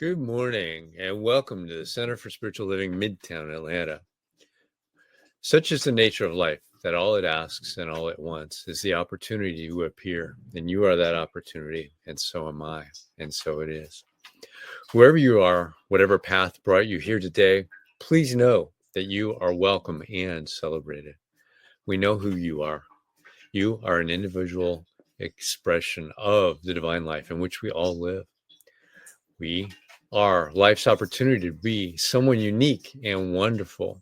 Good morning and welcome to the Center for Spiritual Living, Midtown Atlanta. Such is the nature of life that all it asks and all it wants is the opportunity to appear. And you are that opportunity, and so am I, and so it is. Wherever you are, whatever path brought you here today, please know that you are welcome and celebrated. We know who you are. You are an individual expression of the divine life in which we all live. We are life's opportunity to be someone unique and wonderful.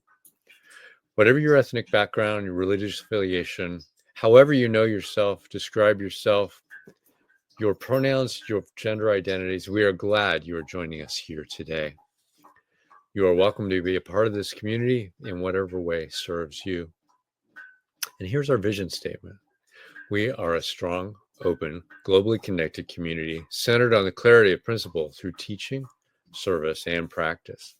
Whatever your ethnic background, your religious affiliation, however you know yourself, describe yourself, your pronouns, your gender identities, we are glad you are joining us here today. You are welcome to be a part of this community in whatever way serves you. And here's our vision statement. We are a strong, open, globally connected community centered on the clarity of principle through teaching, service, and practice.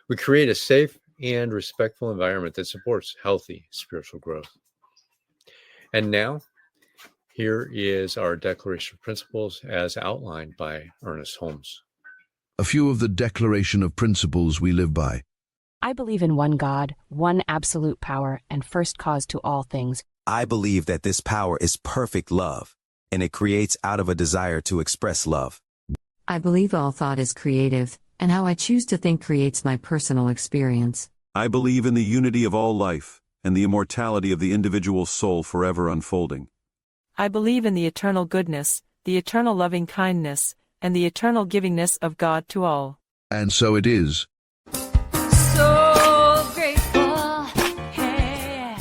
We create a safe and respectful environment that supports healthy spiritual growth. And now, here is our Declaration of Principles as outlined by Ernest Holmes. A few of the Declaration of Principles we live by. I believe in one God, one absolute power, and first cause to all things. I believe that this power is perfect love, and it creates out of a desire to express love. I believe all thought is creative, and how I choose to think creates my personal experience. I believe in the unity of all life, and the immortality of the individual soul forever unfolding. I believe in the eternal goodness, the eternal loving kindness, and the eternal givingness of God to all. And so it is. So grateful, hey.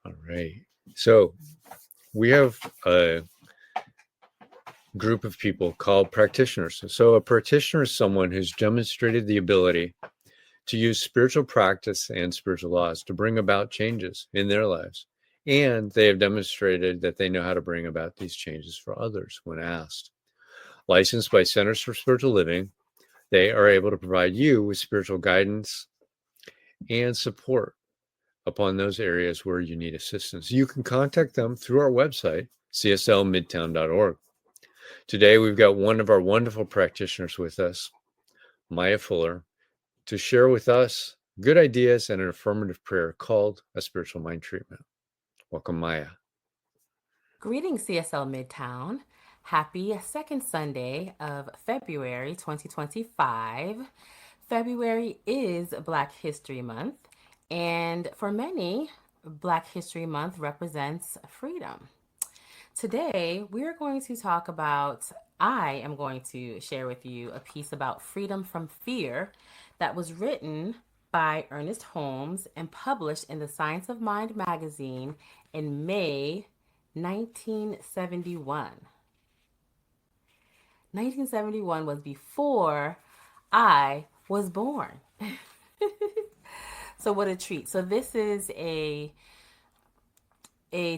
All right. So we have a group of people called practitioners. So a practitioner is someone who's demonstrated the ability to use spiritual practice and spiritual laws to bring about changes in their lives. And they have demonstrated that they know how to bring about these changes for others when asked. Licensed by Centers for Spiritual Living, they are able to provide you with spiritual guidance and support upon those areas where you need assistance. You can contact them through our website, cslmidtown.org. Today, we've got one of our wonderful practitioners with us, Maya Fuller, to share with us good ideas and an affirmative prayer called a spiritual mind treatment. Welcome, Maya. Greetings, CSL Midtown. Happy second Sunday of February 2025. February is Black History Month, and for many, Black History Month represents freedom. Today, I am going to share with you a piece about freedom from fear that was written by Ernest Holmes and published in the Science of Mind magazine in May 1971. 1971 was before I was born. So what a treat. So this is a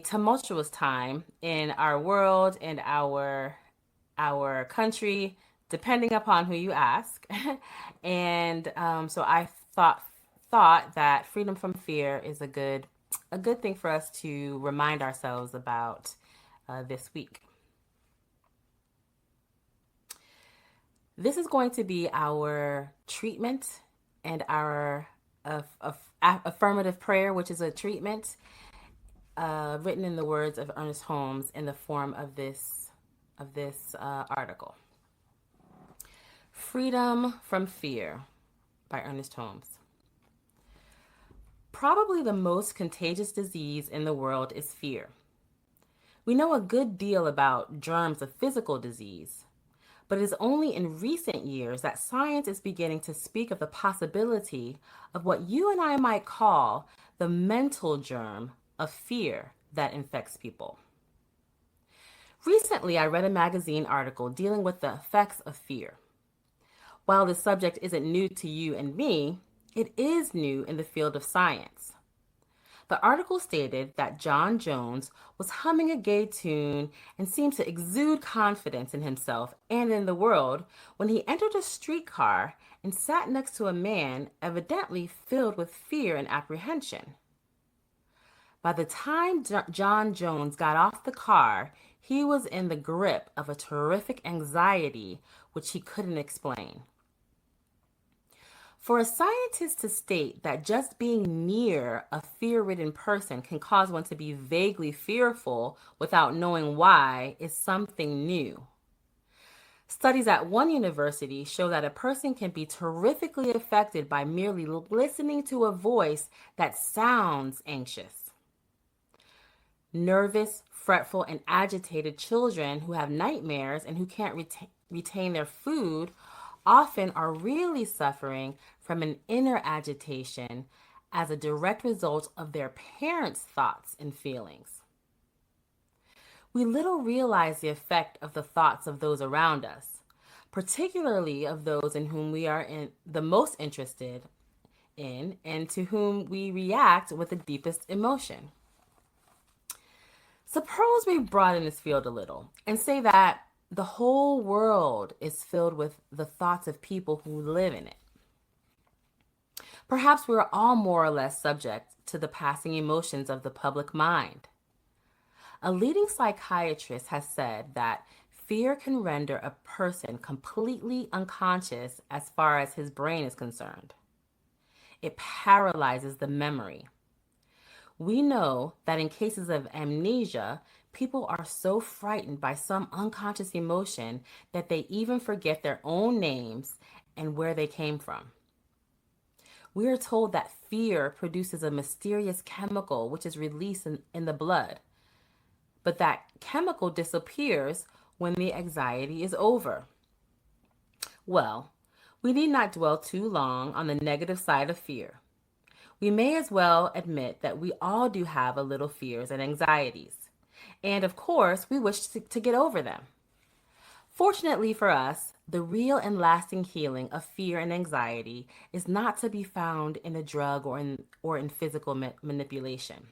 tumultuous time in our world and our country, depending upon who you ask. And so I thought that freedom from fear is a good thing for us to remind ourselves about this week. This is going to be our treatment and our affirmative prayer, which is a treatment written in the words of Ernest Holmes in the form of this article. Freedom from Fear by Ernest Holmes. Probably the most contagious disease in the world is fear. We know a good deal about germs of physical disease, but it is only in recent years that science is beginning to speak of the possibility of what you and I might call the mental germ of fear that infects people. Recently, I read a magazine article dealing with the effects of fear. While this subject isn't new to you and me, it is new in the field of science. The article stated that John Jones was humming a gay tune and seemed to exude confidence in himself and in the world when he entered a streetcar and sat next to a man evidently filled with fear and apprehension. By the time John Jones got off the car, he was in the grip of a terrific anxiety which he couldn't explain. For a scientist to state that just being near a fear-ridden person can cause one to be vaguely fearful without knowing why is something new. Studies at one university show that a person can be terrifically affected by merely listening to a voice that sounds anxious. Nervous, fretful, and agitated children who have nightmares and who can't retain their food often are really suffering from an inner agitation as a direct result of their parents' thoughts and feelings. We little realize the effect of the thoughts of those around us, particularly of those in whom we are the most interested in and to whom we react with the deepest emotion. Suppose we broaden this field a little and say that the whole world is filled with the thoughts of people who live in it. Perhaps we are all more or less subject to the passing emotions of the public mind. A leading psychiatrist has said that fear can render a person completely unconscious as far as his brain is concerned. It paralyzes the memory. We know that in cases of amnesia, people are so frightened by some unconscious emotion that they even forget their own names and where they came from. We are told that fear produces a mysterious chemical which is released in the blood, but that chemical disappears when the anxiety is over. Well, we need not dwell too long on the negative side of fear. We may as well admit that we all do have a little fears and anxieties. And of course, we wish to get over them. Fortunately for us, the real and lasting healing of fear and anxiety is not to be found in a drug or in physical manipulation.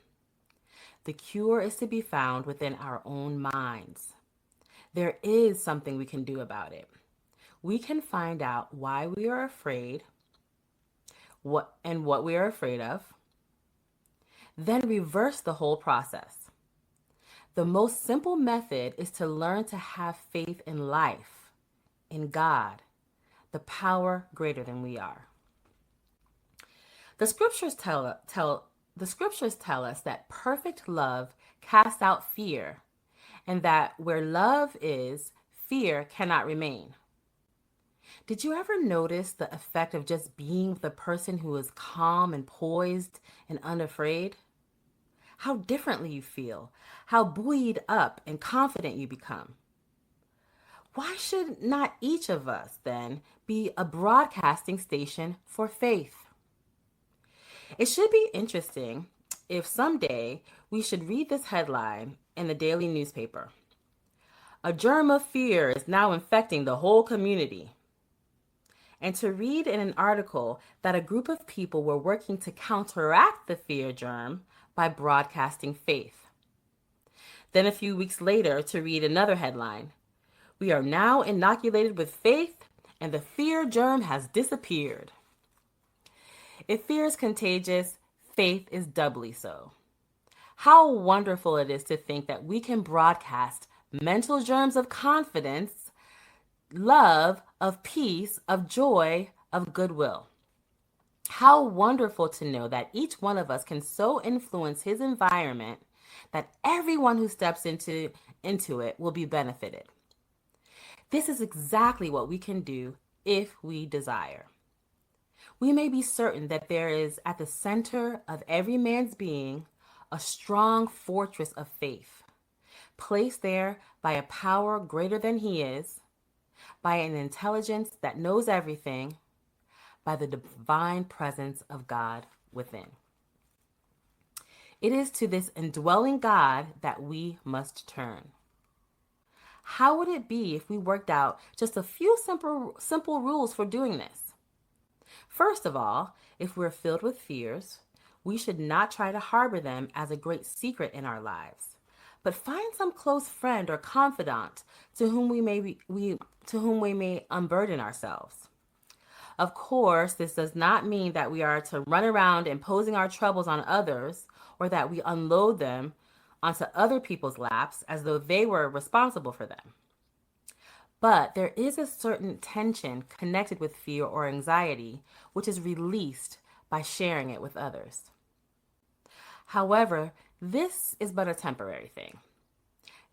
The cure is to be found within our own minds. There is something we can do about it. We can find out why we are afraid, what we are afraid of, then reverse the whole process. The most simple method is to learn to have faith in life, in God, the power greater than we are. The scriptures tell us that perfect love casts out fear, and that where love is, fear cannot remain. Did you ever notice the effect of just being with a person who is calm and poised and unafraid? How differently you feel, how buoyed up and confident you become. Why should not each of us, then, be a broadcasting station for faith? It should be interesting if someday we should read this headline in the daily newspaper. A germ of fear is now infecting the whole community. And to read in an article that a group of people were working to counteract the fear germ by broadcasting faith. Then a few weeks later to read another headline. We are now inoculated with faith and the fear germ has disappeared. If fear is contagious, faith is doubly so. How wonderful it is to think that we can broadcast mental germs of confidence, love, of peace, of joy, of goodwill. How wonderful to know that each one of us can so influence his environment that everyone who steps into it will be benefited. This is exactly what we can do if we desire. We may be certain that there is at the center of every man's being a strong fortress of faith, placed there by a power greater than he is, by an intelligence that knows everything, by the divine presence of God within. It is to this indwelling God that we must turn. How would it be if we worked out just a few simple rules for doing this? First of all, if we're filled with fears, we should not try to harbor them as a great secret in our lives, but find some close friend or confidant to whom we may unburden ourselves. Of course, this does not mean that we are to run around imposing our troubles on others or that we unload them onto other people's laps as though they were responsible for them. But there is a certain tension connected with fear or anxiety, which is released by sharing it with others. However, this is but a temporary thing.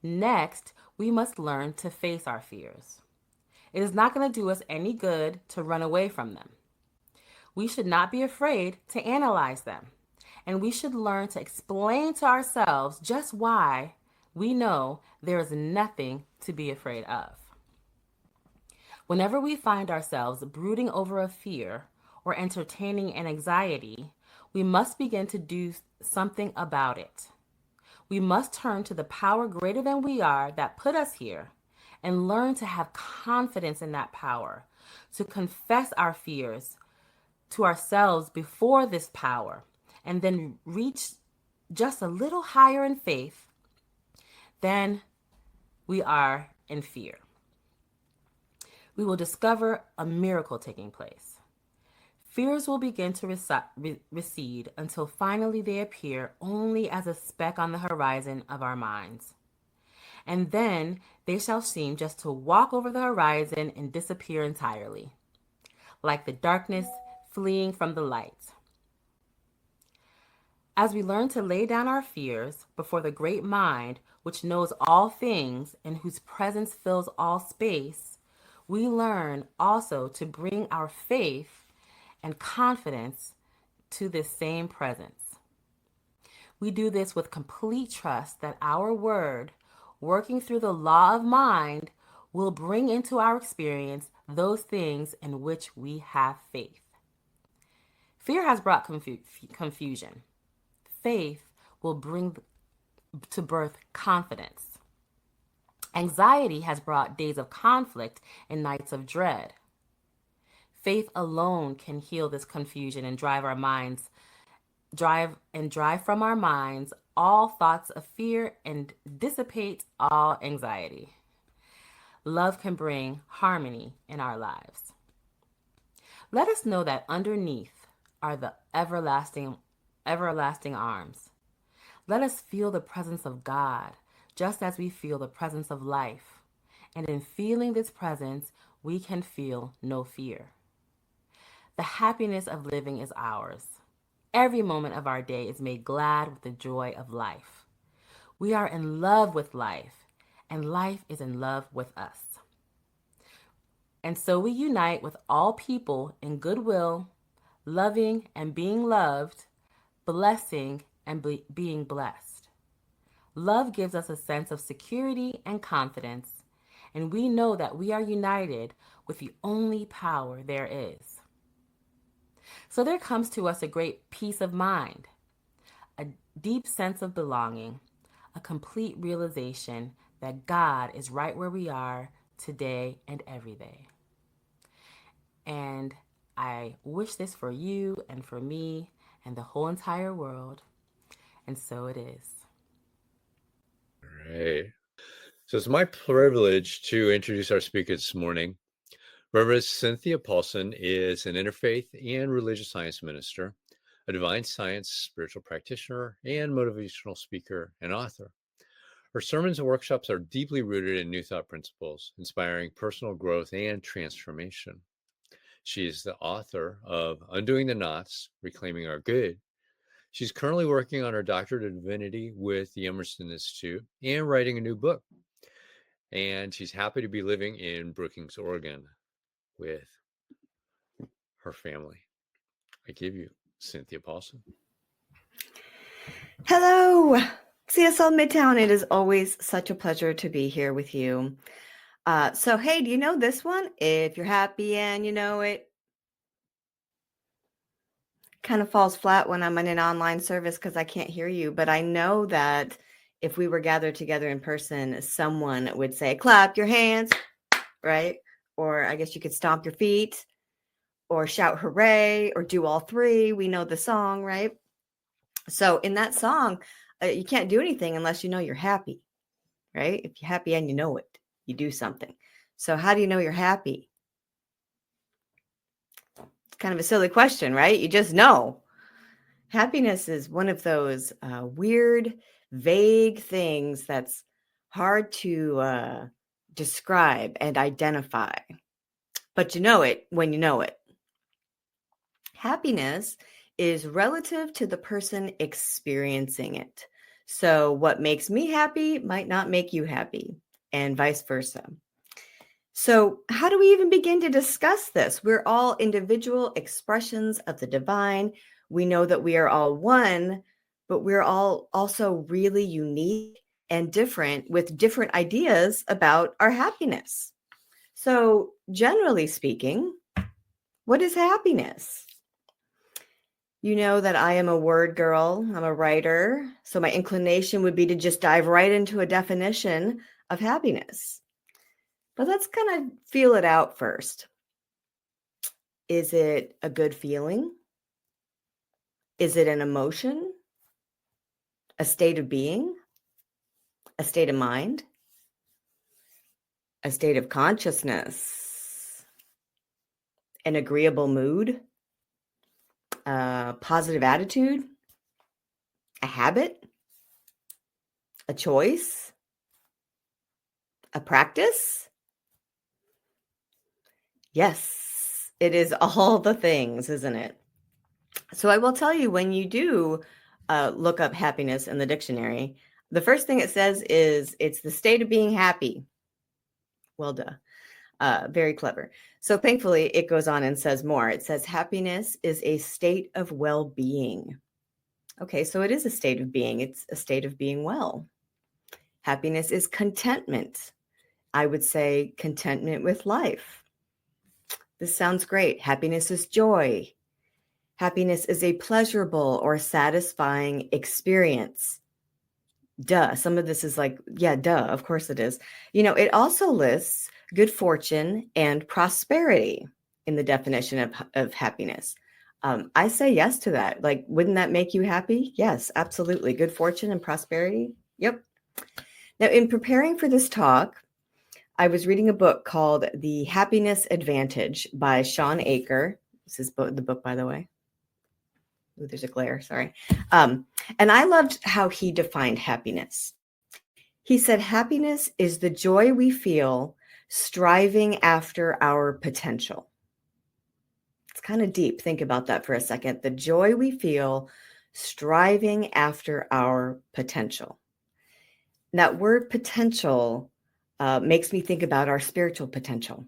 Next, we must learn to face our fears. It is not going to do us any good to run away from them. We should not be afraid to analyze them, and we should learn to explain to ourselves just why we know there is nothing to be afraid of. Whenever we find ourselves brooding over a fear or entertaining an anxiety, we must begin to do something about it. We must turn to the power greater than we are that put us here and learn to have confidence in that power, to confess our fears to ourselves before this power, and then reach just a little higher in faith than we are in fear. We will discover a miracle taking place. Fears will begin to recede until finally they appear only as a speck on the horizon of our minds. And then they shall seem just to walk over the horizon and disappear entirely, like the darkness fleeing from the light. As we learn to lay down our fears before the great mind, which knows all things and whose presence fills all space, we learn also to bring our faith and confidence to this same presence. We do this with complete trust that our word, working through the law of mind, will bring into our experience those things in which we have faith. Fear has brought confusion. Faith will bring to birth confidence. Anxiety has brought days of conflict and nights of dread. Faith alone can heal this confusion and drive from our minds all thoughts of fear and dissipate all anxiety. Love can bring harmony in our lives. Let us know that underneath are the everlasting arms. Let us feel the presence of God, just as we feel the presence of life. And in feeling this presence, we can feel no fear. The happiness of living is ours. Every moment of our day is made glad with the joy of life. We are in love with life, and life is in love with us. And so we unite with all people in goodwill, loving and being loved, blessing and being blessed. Love gives us a sense of security and confidence, and we know that we are united with the only power there is. So there comes to us a great peace of mind, a deep sense of belonging, a complete realization that God is right where we are today and every day. And I wish this for you and for me and the whole entire world. And so it is. All right. So it's my privilege to introduce our speaker this morning. Reverend Cynthia Paulsen is an interfaith and religious science minister, a divine science spiritual practitioner, and motivational speaker and author. Her sermons and workshops are deeply rooted in New Thought principles, inspiring personal growth and transformation. She is the author of Undoing the Knots, Reclaiming Our Good. She's currently working on her doctorate of divinity with the Emerson Institute and writing a new book. And she's happy to be living in Brookings, Oregon, with her family. I give you Cynthia Paulsen. Hello, CSL Midtown. It is always such a pleasure to be here with you. So, hey, do you know this one? If you're happy and you know it. Kind of falls flat when I'm in an online service because I can't hear you. But I know that if we were gathered together in person, someone would say, clap your hands, right? Or I guess you could stomp your feet or shout hooray or do all three. We know the song, right? So in that song, you can't do anything unless you know you're happy, right? If you're happy and you know it, you do something. So how do you know you're happy? It's kind of a silly question, right? You just know. Happiness is one of those weird, vague things that's hard to describe and identify. But you know it when you know it. Happiness is relative to the person experiencing it. So what makes me happy might not make you happy, and vice versa. So how do we even begin to discuss this? We're all individual expressions of the divine. We know that we are all one, but we're all also really unique and different with different ideas about our happiness. So generally speaking, what is happiness? You know that I am a word girl. I'm a writer. So my inclination would be to just dive right into a definition of happiness. But let's kind of feel it out first. Is it a good feeling? Is it an emotion? A state of being? A state of mind? A state of consciousness? An agreeable mood? A positive attitude? A habit? A choice? A practice? Yes, it is all the things, isn't it? So I will tell you, when you do look up happiness in the dictionary, the first thing it says is it's the state of being happy. Well, duh. Very clever. So thankfully, it goes on and says more. It says happiness is a state of well-being. Okay, so it is a state of being. It's a state of being well. Happiness is contentment. I would say contentment with life. This sounds great. Happiness is joy. Happiness is a pleasurable or satisfying experience. Duh. Some of this is like, yeah, duh. Of course it is. You know, it also lists good fortune and prosperity in the definition of happiness. I say yes to that. Like, wouldn't that make you happy? Yes, absolutely. Good fortune and prosperity. Yep. Now, in preparing for this talk, I was reading a book called The Happiness Advantage by Sean Aker. This is the book, by the way. Ooh, there's a glare, sorry. And I loved how he defined happiness. He said, happiness is the joy we feel striving after our potential. It's kind of deep. Think about that for a second. The joy we feel striving after our potential. That word potential makes me think about our spiritual potential.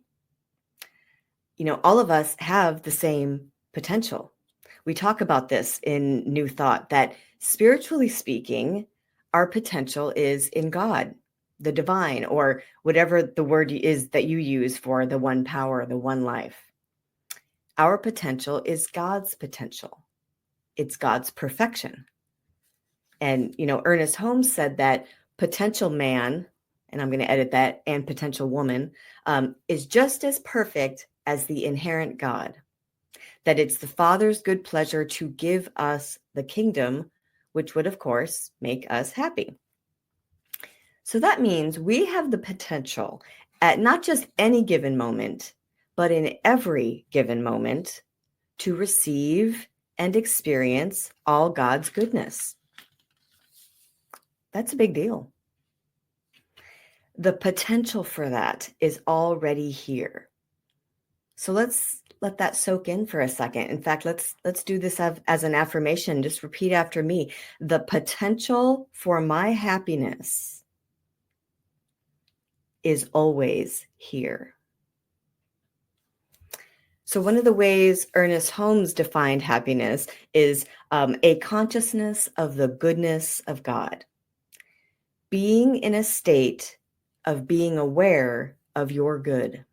You know, all of us have the same potential. We talk about this in New Thought, that spiritually speaking, our potential is in God, the divine, or whatever the word is that you use for the one power, the one life. Our potential is God's potential. It's God's perfection. And, you know, Ernest Holmes said that potential man, and I'm going to edit that, and potential woman, is just as perfect as the inherent God. That it's the Father's good pleasure to give us the kingdom, which would, of course, make us happy. So that means we have the potential at not just any given moment, but in every given moment to receive and experience all God's goodness. That's a big deal. The potential for that is already here. So let's let that soak in for a second. In fact, let's do this as an affirmation. Just repeat after me. The potential for my happiness is always here. So one of the ways Ernest Holmes defined happiness is a consciousness of the goodness of God. Being in a state of being aware of your good.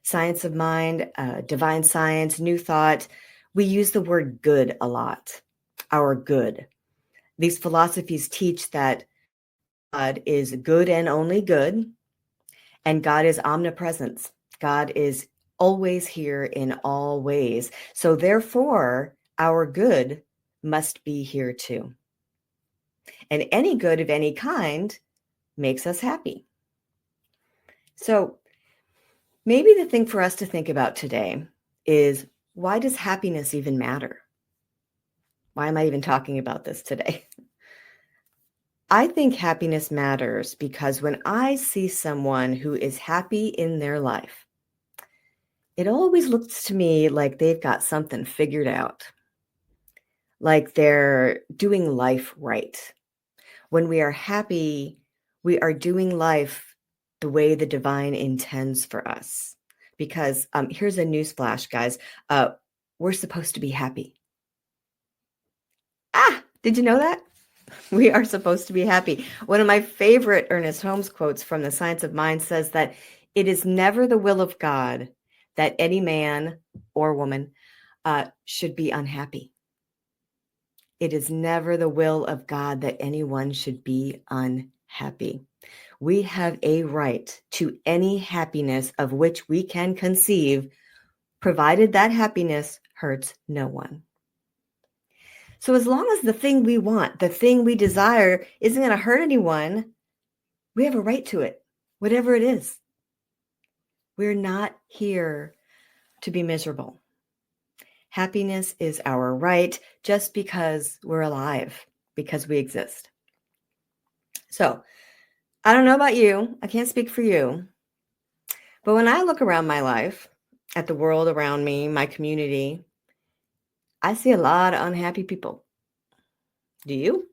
Science of mind, divine science, New Thought, we use the word good a lot, our good. These philosophies teach that God is good and only good, and God is omnipresence. God is always here in all ways. So therefore, our good must be here too. And any good of any kind makes us happy. So maybe the thing for us to think about today is, why does happiness even matter? Why am I even talking about this today? I think happiness matters because when I see someone who is happy in their life, it always looks to me like they've got something figured out, like they're doing life right. When we are happy, we are doing life the way the divine intends for us. Because here's a news flash, guys. We're supposed to be happy. Did you know that? We are supposed to be happy. One of my favorite Ernest Holmes quotes from The Science of Mind says that it is never the will of God that any man or woman should be unhappy. It is never the will of God that anyone should be unhappy. We have a right to any happiness of which we can conceive, provided that happiness hurts no one. So as long as the thing we want, the thing we desire isn't going to hurt anyone, we have a right to it, whatever it is. We're not here to be miserable. Happiness is our right just because we're alive, because we exist. So I don't know about you. I can't speak for you. But when I look around my life, at the world around me, my community, I see a lot of unhappy people. Do you?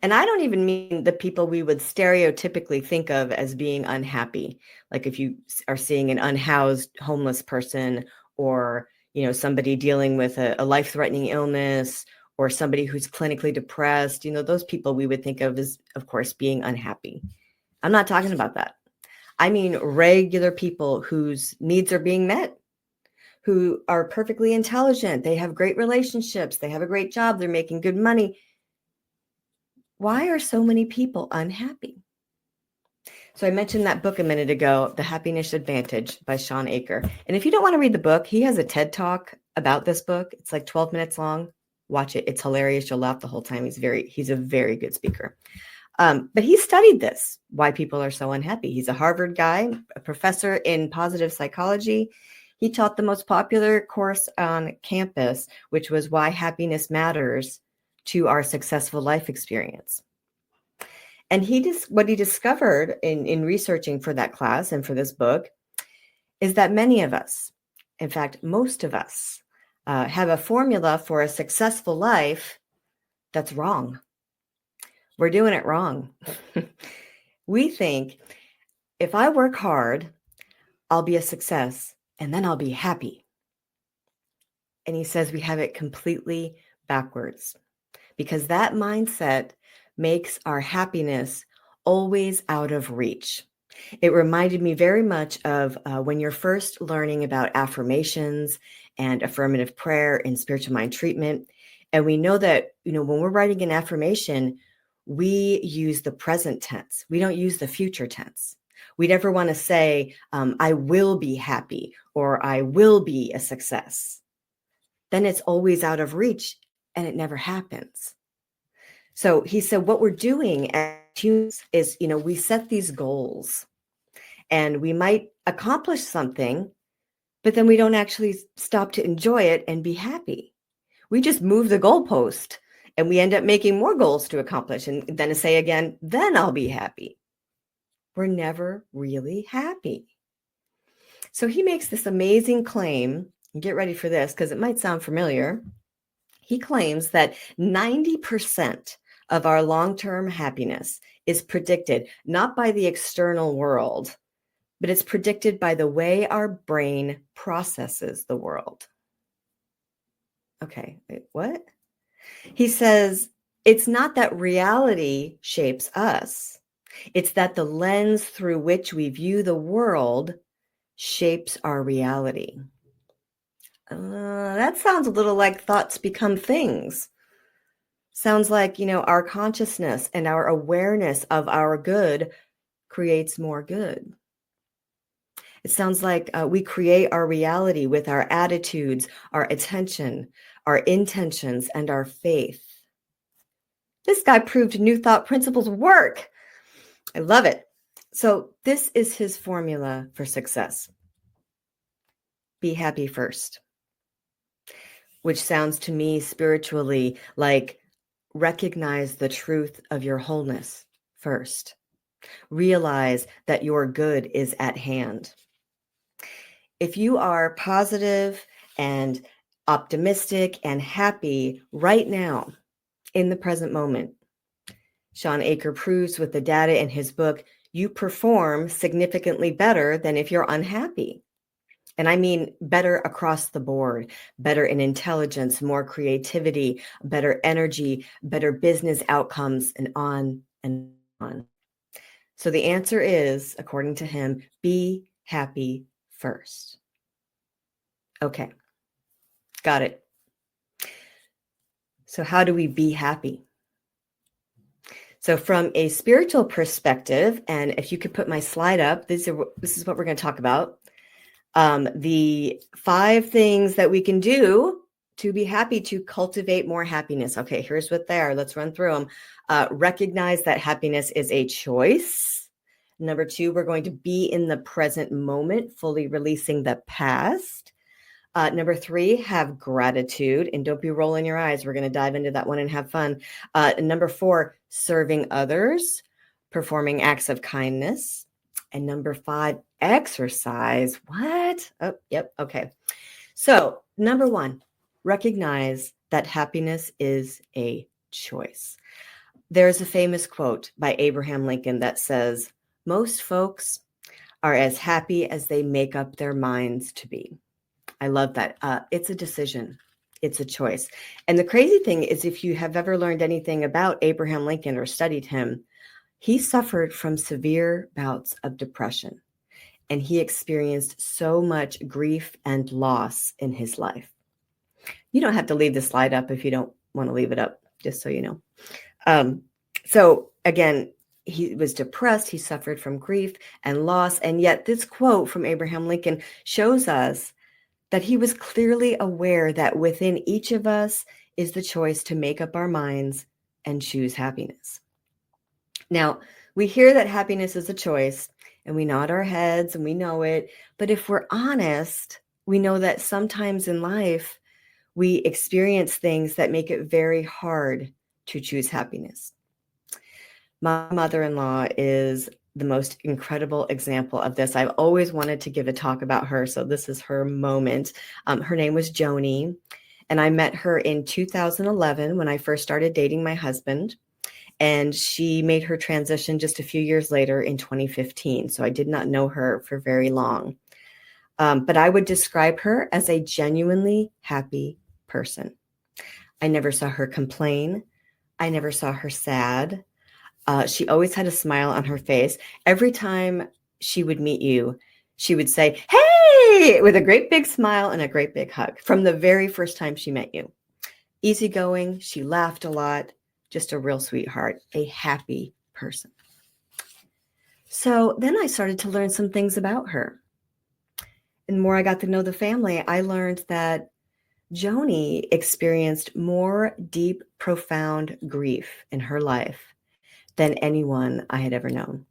And I don't even mean the people we would stereotypically think of as being unhappy. Like if you are seeing an unhoused homeless person, or somebody dealing with a life-threatening illness, or somebody who's clinically depressed, those people we would think of as, of course, being unhappy. I'm not talking about that. I mean regular people whose needs are being met, who are perfectly intelligent. They have great relationships. They have a great job. They're making good money. Why are so many people unhappy? So I mentioned that book a minute ago, The Happiness Advantage by Sean Aker. And if you don't want to read the book, he has a TED Talk about this book. It's like 12 minutes long. Watch it. It's hilarious. You'll laugh the whole time. He's a very good speaker. But he studied this, why people are so unhappy. He's a Harvard guy, a professor in positive psychology. He taught the most popular course on campus, which was Why Happiness Matters to Our Successful Life Experience. And what he discovered in researching for that class and for this book is that many of us, in fact, most of us, have a formula for a successful life that's wrong. We're doing it wrong. We think if I work hard, I'll be a success and then I'll be happy. And he says we have it completely backwards, because that mindset makes our happiness always out of reach. It reminded me very much of when you're first learning about affirmations and affirmative prayer in spiritual mind treatment. And we know that, when we're writing an affirmation, we use the present tense. We don't use the future tense. We never want to say, I will be happy, or I will be a success. Then it's always out of reach and it never happens. So he said, what we're doing as humans is, we set these goals and we might accomplish something, but then we don't actually stop to enjoy it and be happy. We just move the goalpost and we end up making more goals to accomplish, and then to say again, then I'll be happy. We're never really happy. So he makes this amazing claim, and get ready for this because it might sound familiar. He claims that 90% of our long-term happiness is predicted not by the external world, but it's predicted by the way our brain processes the world. Okay, wait, what? He says, it's not that reality shapes us. It's that the lens through which we view the world shapes our reality. That sounds a little like thoughts become things. Sounds like, our consciousness and our awareness of our good creates more good. It sounds like we create our reality with our attitudes, our attention, our intentions, and our faith. This guy proved New Thought principles work. I love it. So this is his formula for success. Be happy first, which sounds to me spiritually like recognize the truth of your wholeness first. Realize that your good is at hand. If you are positive and optimistic and happy right now in the present moment, Sean Aker proves with the data in his book, you perform significantly better than if you're unhappy. And I mean better across the board, better in intelligence, more creativity, better energy, better business outcomes, and on and on. So the answer is, according to him, be happy first. Okay, got it. So how do we be happy? So from a spiritual perspective, and if you could put my slide up, this is what we're going to talk about. The 5 things that we can do to be happy, to cultivate more happiness. Okay, here's what they are. Let's run through them. Recognize that happiness is a choice. Number 2, we're going to be in the present moment, fully releasing the past. Number 3, have gratitude, and don't be rolling your eyes. We're going to dive into that one and have fun. Number 4, serving others, performing acts of kindness. And number 5, exercise. What? Oh, yep. Okay. So number 1, recognize that happiness is a choice. There's a famous quote by Abraham Lincoln that says, most folks are as happy as they make up their minds to be. I love that. It's a decision. It's a choice. And the crazy thing is, if you have ever learned anything about Abraham Lincoln or studied him, he suffered from severe bouts of depression, and he experienced so much grief and loss in his life. You don't have to leave the slide up if you don't want to leave it up, just so you know. So again, he was depressed. He suffered from grief and loss. And yet this quote from Abraham Lincoln shows us that he was clearly aware that within each of us is the choice to make up our minds and choose happiness. Now, we hear that happiness is a choice, and we nod our heads and we know it. But if we're honest, we know that sometimes in life, we experience things that make it very hard to choose happiness. My mother-in-law is the most incredible example of this. I've always wanted to give a talk about her, so this is her moment. Her name was Joni, and I met her in 2011 when I first started dating my husband, and she made her transition just a few years later in 2015, so I did not know her for very long. But I would describe her as a genuinely happy person. I never saw her complain. I never saw her sad. She always had a smile on her face. Every time she would meet you, she would say, "Hey," with a great big smile and a great big hug from the very first time she met you. Easygoing, she laughed a lot, just a real sweetheart, a happy person. So then I started to learn some things about her. And the more I got to know the family, I learned that Joni experienced more deep, profound grief in her life than anyone I had ever known.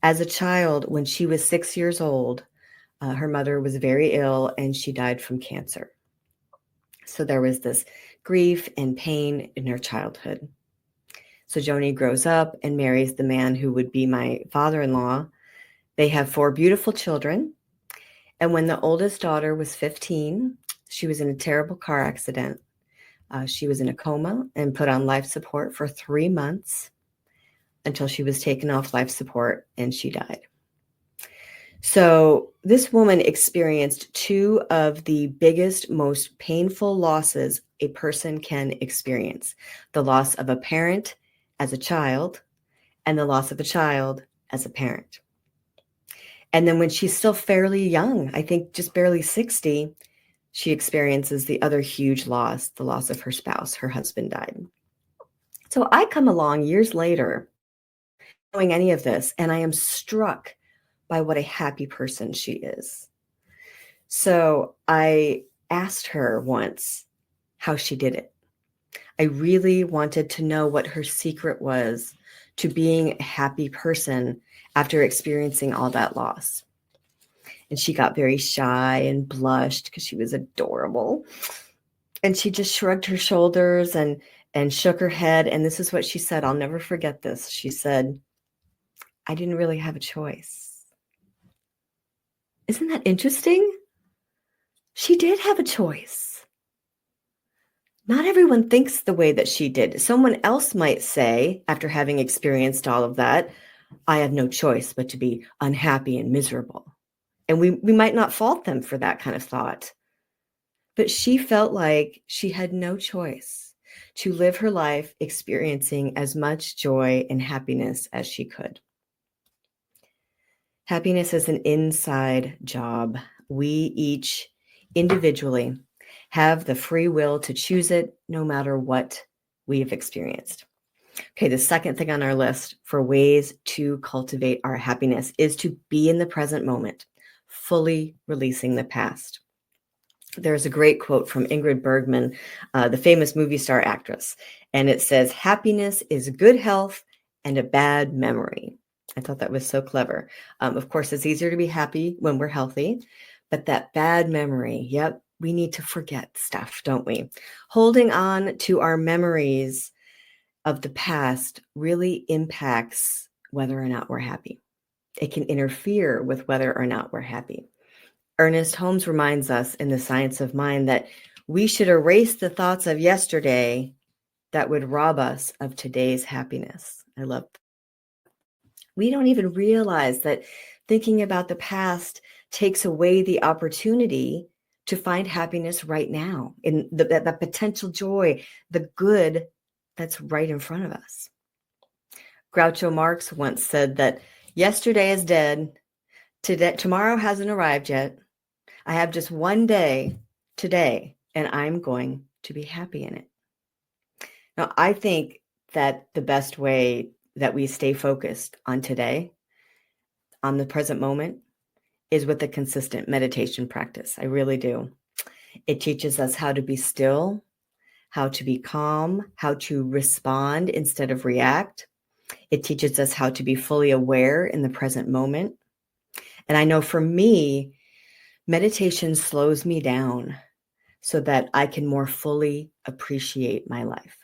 As a child, when she was 6 years old, her mother was very ill and she died from cancer. So there was this grief and pain in her childhood. So Joni grows up and marries the man who would be my father-in-law. They have 4 beautiful children. And when the oldest daughter was 15, she was in a terrible car accident. She was in a coma and put on life support for 3 months until she was taken off life support and she died. So this woman experienced 2 of the biggest, most painful losses a person can experience: the loss of a parent as a child and the loss of a child as a parent. And then when she's still fairly young, I think just barely 60, she experiences the other huge loss, the loss of her spouse. Her husband died. So I come along years later, knowing any of this, and I am struck by what a happy person she is. So I asked her once how she did it. I really wanted to know what her secret was to being a happy person after experiencing all that loss. And she got very shy and blushed because she was adorable. And she just shrugged her shoulders and and shook her head. And this is what she said. I'll never forget this. She said, I didn't really have a choice. Isn't that interesting? She did have a choice. Not everyone thinks the way that she did. Someone else might say, after having experienced all of that, I have no choice but to be unhappy and miserable. And we might not fault them for that kind of thought. But she felt like she had no choice to live her life experiencing as much joy and happiness as she could. Happiness is an inside job. We each individually have the free will to choose it no matter what we have experienced. Okay, the second thing on our list for ways to cultivate our happiness is to be in the present moment, fully releasing the past. There's a great quote from Ingrid Bergman, the famous movie star actress, and it says, happiness is good health and a bad memory. I thought that was so clever. Of course, it's easier to be happy when we're healthy, but that bad memory, yep, we need to forget stuff, don't we? Holding on to our memories of the past really impacts whether or not we're happy. It can interfere with whether or not we're happy. Ernest Holmes reminds us in The Science of Mind that we should erase the thoughts of yesterday that would rob us of today's happiness. I love that. We don't even realize that thinking about the past takes away the opportunity to find happiness right now, in the potential joy, the good that's right in front of us. Groucho Marx once said that yesterday is dead, tomorrow hasn't arrived yet. I have just one day today, and I'm going to be happy in it. Now, I think that the best way that we stay focused on today, on the present moment, is with a consistent meditation practice. I really do. It teaches us how to be still, how to be calm, how to respond instead of react. It teaches us how to be fully aware in the present moment. And I know for me, meditation slows me down so that I can more fully appreciate my life.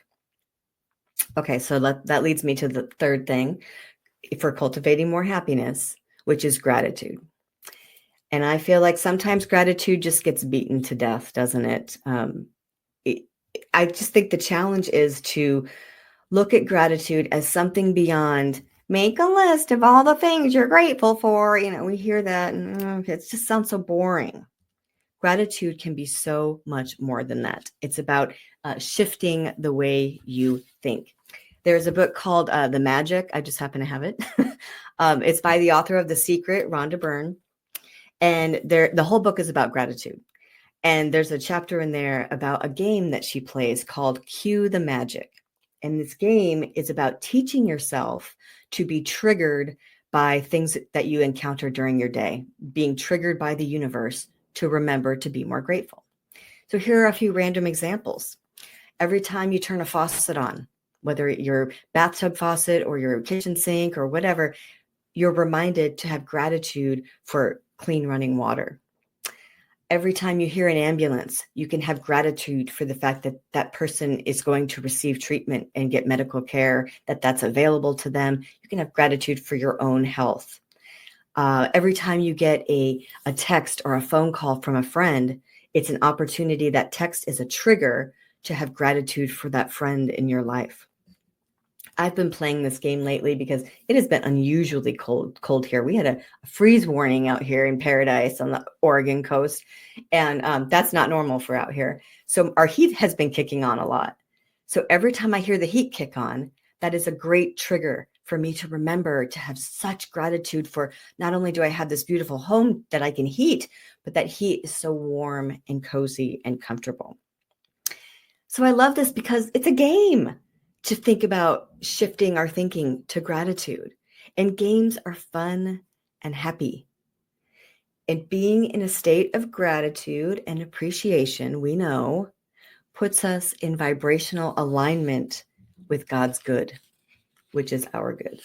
Okay, so that leads me to the third thing for cultivating more happiness, which is gratitude. And I feel like sometimes gratitude just gets beaten to death, doesn't it? I just think the challenge is to look at gratitude as something beyond make a list of all the things you're grateful for. You know, we hear that and it just sounds so boring. Gratitude can be so much more than that. It's about shifting the way you think. There's a book called The Magic. I just happen to have it. It's by the author of The Secret, Rhonda Byrne. And the whole book is about gratitude. And there's a chapter in there about a game that she plays called Cue the Magic. And this game is about teaching yourself to be triggered by things that you encounter during your day, being triggered by the universe to remember to be more grateful. So here are a few random examples. Every time you turn a faucet on, whether your bathtub faucet or your kitchen sink or whatever, you're reminded to have gratitude for clean running water. Every time you hear an ambulance, you can have gratitude for the fact that that person is going to receive treatment and get medical care, that's available to them. You can have gratitude for your own health. Every time you get a text or a phone call from a friend, it's an opportunity. That text is a trigger to have gratitude for that friend in your life. I've been playing this game lately because it has been unusually cold here. We had a freeze warning out here in Paradise on the Oregon coast, and that's not normal for out here. So our heat has been kicking on a lot. So every time I hear the heat kick on, that is a great trigger for me to remember to have such gratitude for not only do I have this beautiful home that I can heat, but that heat is so warm and cozy and comfortable. So I love this because it's a game to think about shifting our thinking to gratitude. And games are fun and happy. And being in a state of gratitude and appreciation, we know, puts us in vibrational alignment with God's good, which is our good.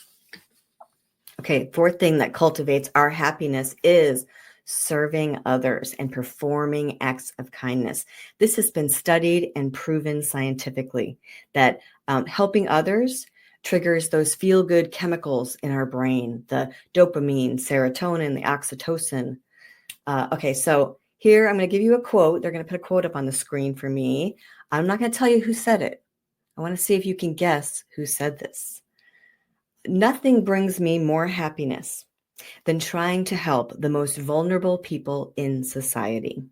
Okay, fourth thing that cultivates our happiness is serving others and performing acts of kindness. This has been studied and proven scientifically that helping others triggers those feel-good chemicals in our brain, the dopamine, serotonin, the oxytocin. Okay, so here I'm going to give you a quote. They're going to put a quote up on the screen for me. I'm not going to tell you who said it. I want to see if you can guess who said this. Nothing brings me more happiness than trying to help the most vulnerable people in society.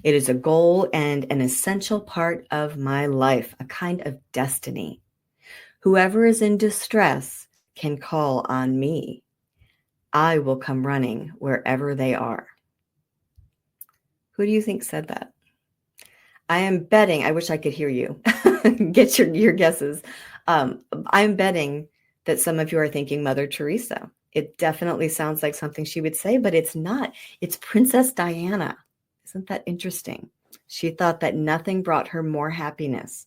It is a goal and an essential part of my life, a kind of destiny. Whoever is in distress can call on me. I will come running wherever they are. Who do you think said that? I am betting, I wish I could hear you. Get your guesses. I'm betting that some of you are thinking Mother Teresa. It definitely sounds like something she would say, but it's not. It's Princess Diana. Isn't that interesting? She thought that nothing brought her more happiness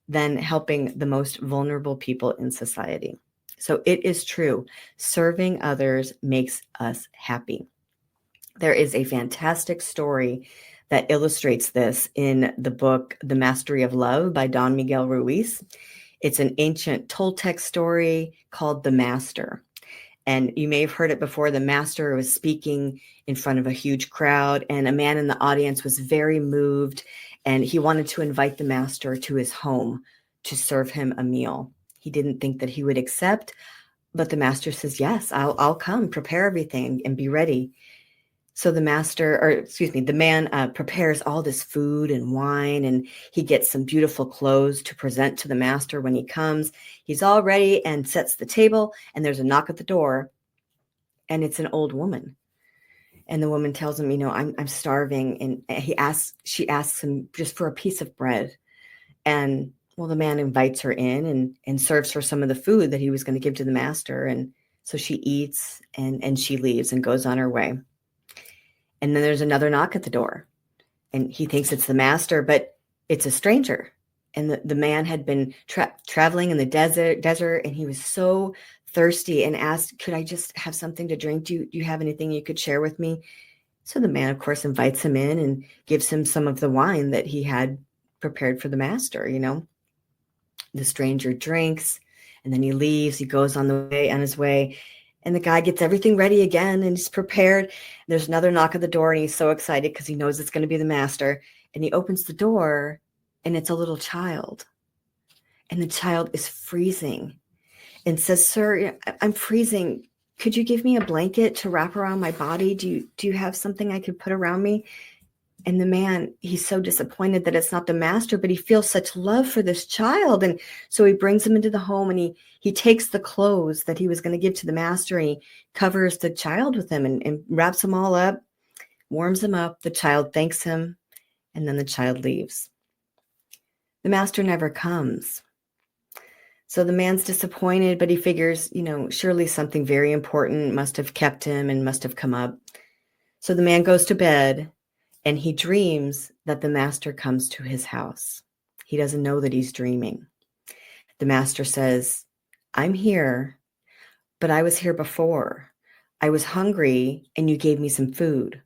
than helping the most vulnerable people in society. So it is true. Serving others makes us happy. There is a fantastic story that illustrates this in the book, The Mastery of Love by Don Miguel Ruiz. It's an ancient Toltec story called The Master. And you may have heard it before. The master was speaking in front of a huge crowd, and a man in the audience was very moved, and he wanted to invite the master to his home to serve him a meal. He didn't think that he would accept, but the master says, yes, I'll come, prepare everything and be ready. So the man prepares all this food and wine, and he gets some beautiful clothes to present to the master when he comes. He's all ready and sets the table, and there's a knock at the door, and it's an old woman. And the woman tells him, I'm starving. And she asks him just for a piece of bread. And well, the man invites her in and serves her some of the food that he was going to give to the master. And so she eats and she leaves and goes on her way. And then there's another knock at the door, and he thinks it's the master, but it's a stranger. And the man had been traveling in the desert, and he was so thirsty and asked, could I just have something to drink? Do you have anything you could share with me? So the man, of course, invites him in and gives him some of the wine that he had prepared for the master. The stranger drinks, and then he leaves. He goes on his way. And the guy gets everything ready again, and he's prepared. There's another knock at the door, and he's so excited because he knows it's going to be the master. And he opens the door, and it's a little child. And the child is freezing and says, sir, I'm freezing. Could you give me a blanket to wrap around my body? Do you have something I could put around me? And the man, he's so disappointed that it's not the master, but he feels such love for this child. And so he brings him into the home, and he takes the clothes that he was going to give to the master, and he covers the child with them and wraps them all up, warms him up. The child thanks him, and then the child leaves. The master never comes. So the man's disappointed, but he figures, surely something very important must have kept him and must have come up. So the man goes to bed, and he dreams that the master comes to his house. He doesn't know that he's dreaming. The master says, I'm here, but I was here before. I was hungry, and you gave me some food.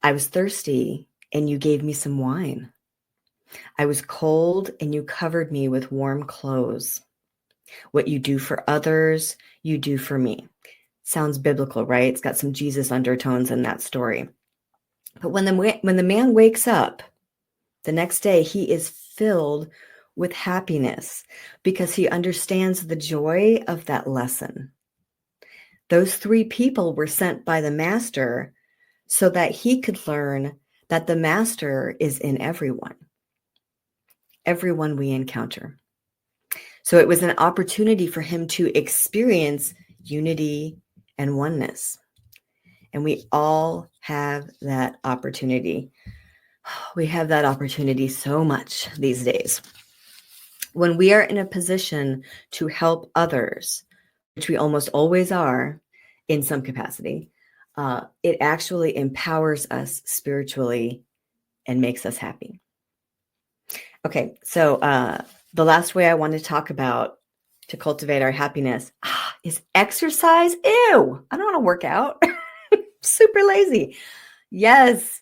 I was thirsty, and you gave me some wine. I was cold, and you covered me with warm clothes. What you do for others, you do for me. Sounds biblical, right? It's got some Jesus undertones in that story. But when the man wakes up the next day, he is filled with happiness because he understands the joy of that lesson. Those 3 people were sent by the master so that he could learn that the master is in everyone we encounter. So it was an opportunity for him to experience unity and oneness. And we all have that opportunity. We have that opportunity so much these days. When we are in a position to help others, which we almost always are in some capacity, it actually empowers us spiritually and makes us happy. Okay, so the last way I want to talk about to cultivate our happiness is exercise. Ew, I don't want to work out. super lazy. Yes,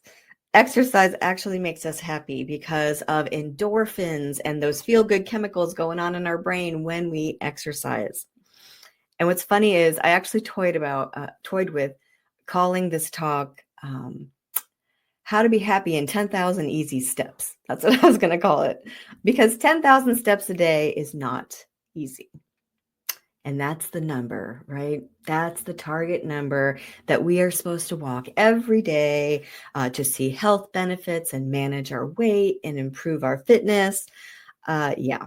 exercise actually makes us happy because of endorphins and those feel-good chemicals going on in our brain when we exercise. And what's funny is I actually toyed with calling this talk How to Be Happy in 10,000 Easy Steps. That's what I was going to call it, because 10,000 steps a day is not easy. And that's the number, right? That's the target number that we are supposed to walk every day to see health benefits and manage our weight and improve our fitness. Yeah.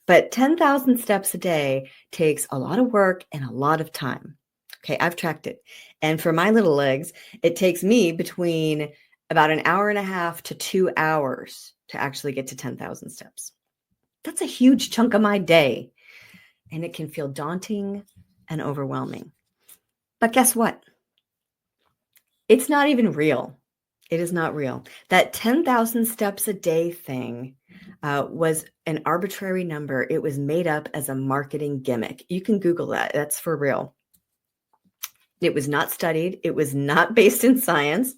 But 10,000 steps a day takes a lot of work and a lot of time. Okay, I've tracked it. And for my little legs, it takes me between about an hour and a half to 2 hours to actually get to 10,000 steps. That's a huge chunk of my day. And it can feel daunting and overwhelming. But guess what? It's not even real. It is not real. That 10,000 steps a day thing was an arbitrary number. It was made up as a marketing gimmick. You can Google that. That's for real. It was not studied. It was not based in science.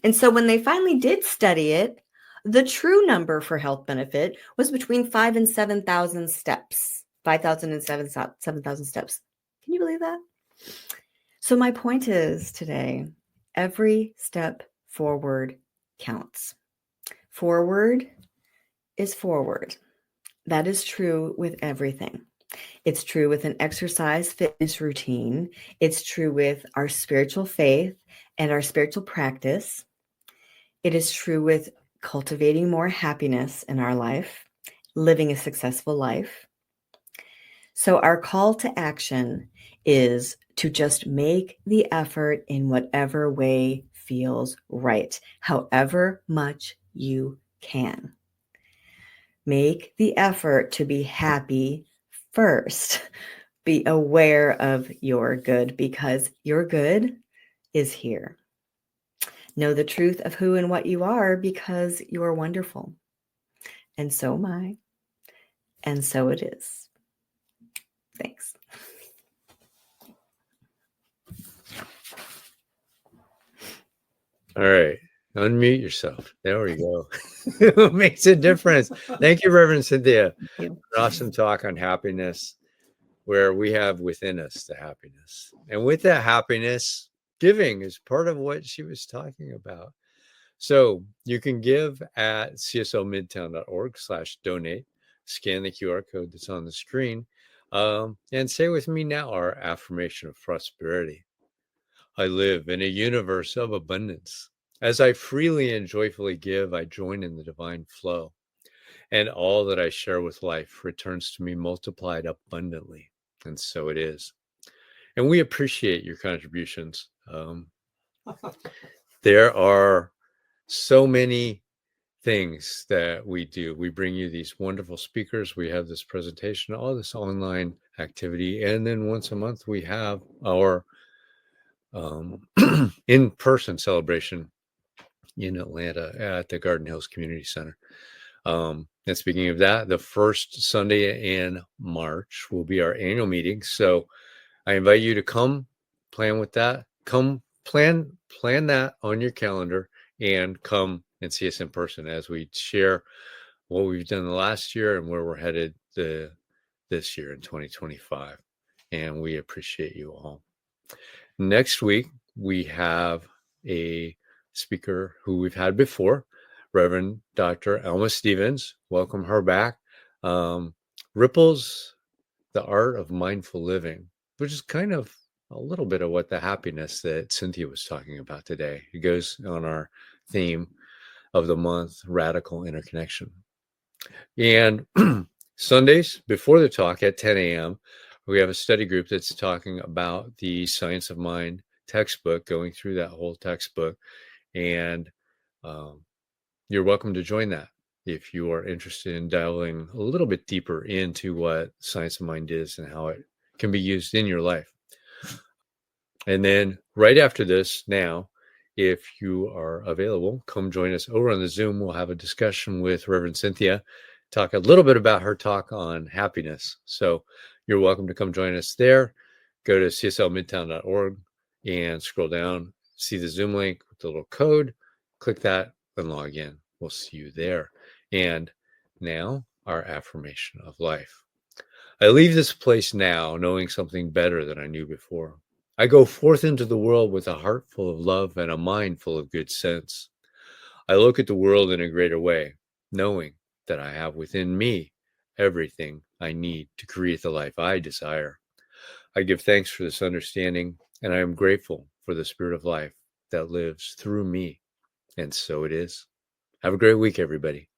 And so when they finally did study it, the true number for health benefit was between 5,000 and 7,000 steps. 5,000 and 7,000 steps. Can you believe that? So my point is today, every step forward counts. Forward is forward. That is true with everything. It's true with an exercise fitness routine. It's true with our spiritual faith and our spiritual practice. It is true with cultivating more happiness in our life, living a successful life. So our call to action is to just make the effort in whatever way feels right, however much you can. Make the effort to be happy first. Be aware of your good, because your good is here. Know the truth of who and what you are, because you are wonderful. And so am I. And so it is. Thanks. All right. Unmute yourself. There we go. It makes a difference. Thank you, Reverend Cynthia. Thank you. An awesome talk on happiness, where we have within us the happiness. And with that happiness, giving is part of what she was talking about. So you can give at cslmidtown.org/donate. Scan the QR code that's on the screen. And say with me now our affirmation of prosperity. I live in a universe of abundance. As I freely and joyfully give, I join in the divine flow. And all that I share with life returns to me multiplied abundantly. And so it is. And we appreciate your contributions. There are so many things that we do. We bring you these wonderful speakers. We have this presentation, all this online activity. And then once a month, we have our in-person celebration in Atlanta at the Garden Hills Community Center. And speaking of that, the first Sunday in March will be our annual meeting. So I invite you to come plan with that. Come plan that on your calendar and come and see us in person as we share what we've done the last year and where we're headed this year in 2025. And we appreciate you all. Next week, we have a speaker who we've had before, Reverend Dr. Alma Stevens. Welcome her back. Ripples the Art of Mindful Living, which is kind of a little bit of what the happiness that Cynthia was talking about today. It goes on our theme of the month, Radical Interconnection. And Sundays before the talk at 10 a.m., we have a study group that's talking about the Science of Mind textbook, going through that whole textbook. And you're welcome to join that if you are interested in delving a little bit deeper into what Science of Mind is and how it can be used in your life. And then right after this, now, if you are available, come join us over on the Zoom. We'll have a discussion with Reverend Cynthia, talk a little bit about her talk on happiness. So you're welcome to come join us there. Go to cslmidtown.org and scroll down, See the Zoom link with the little code. Click that and log in. We'll see you there. And now, our affirmation of life. I leave this place now knowing something better than I knew before. I go forth into the world with a heart full of love and a mind full of good sense. I look at the world in a greater way, knowing that I have within me everything I need to create the life I desire. I give thanks for this understanding, and I am grateful for the spirit of life that lives through me. And so it is. Have a great week, everybody.